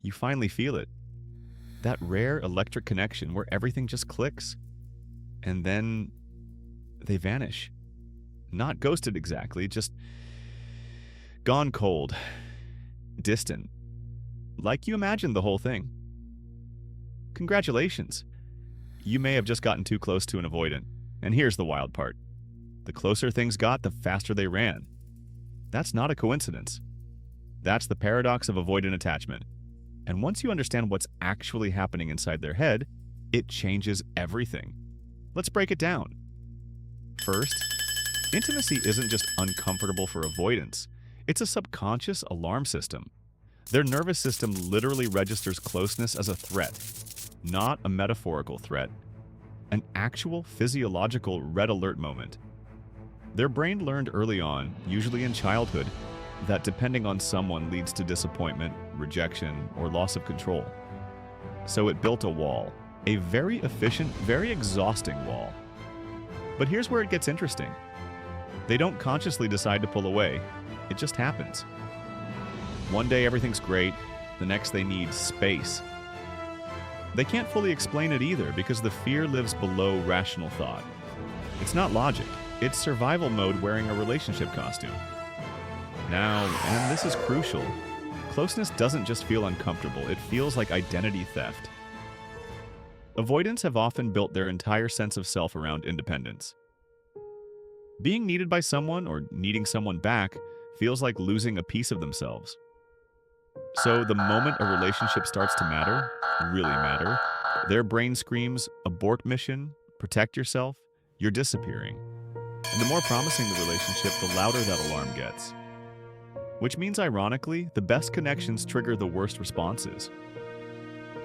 You finally feel it. That rare electric connection where everything just clicks. And then they vanish. Not ghosted exactly, just gone cold, distant, like you imagined the whole thing. Congratulations. You may have just gotten too close to an avoidant. And here's the wild part. The closer things got, the faster they ran. That's not a coincidence. That's the paradox of avoidant attachment. And once you understand what's actually happening inside their head, it changes everything. Let's break it down. First, intimacy isn't just uncomfortable for avoidance. It's a subconscious alarm system. Their nervous system literally registers closeness as a threat, not a metaphorical threat, an actual physiological red alert moment. Their brain learned early on, usually in childhood, that depending on someone leads to disappointment, rejection, or loss of control. So it built a wall, a very efficient, very exhausting wall. But here's where it gets interesting. They don't consciously decide to pull away. It just happens. One day everything's great, the next they need space. They can't fully explain it either because the fear lives below rational thought. It's not logic, it's survival mode wearing a relationship costume. Now, and this is crucial, closeness doesn't just feel uncomfortable, it feels like identity theft. Avoidants have often built their entire sense of self around independence. Being needed by someone or needing someone back feels like losing a piece of themselves. So the moment a relationship starts to matter, really matter, their brain screams, abort mission, protect yourself, you're disappearing. And the more promising the relationship, the louder that alarm gets. Which means, ironically, the best connections trigger the worst responses.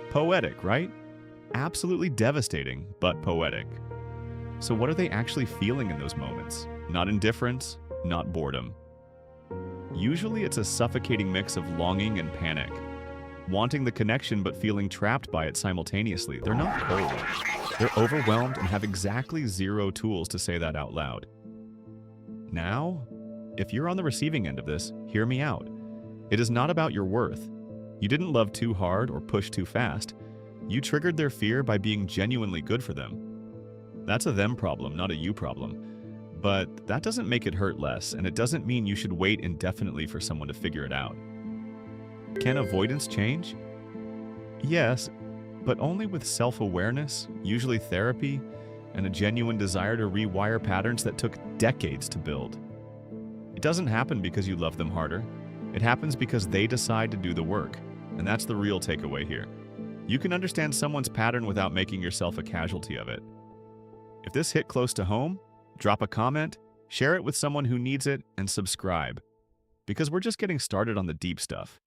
Poetic, right? Absolutely devastating, but poetic. So what are they actually feeling in those moments? Not indifference, not boredom. Usually it's a suffocating mix of longing and panic. Wanting the connection but feeling trapped by it simultaneously. They're not cold. They're overwhelmed and have exactly zero tools to say that out loud. Now, if you're on the receiving end of this, hear me out. It is not about your worth. You didn't love too hard or push too fast. You triggered their fear by being genuinely good for them. That's a them problem, not a you problem. But that doesn't make it hurt less, and it doesn't mean you should wait indefinitely for someone to figure it out. Can avoidance change? Yes, but only with self-awareness, usually therapy, and a genuine desire to rewire patterns that took decades to build. It doesn't happen because you love them harder. It happens because they decide to do the work, and that's the real takeaway here. You can understand someone's pattern without making yourself a casualty of it. If this hit close to home, drop a comment, share it with someone who needs it, and subscribe. Because we're just getting started on the deep stuff.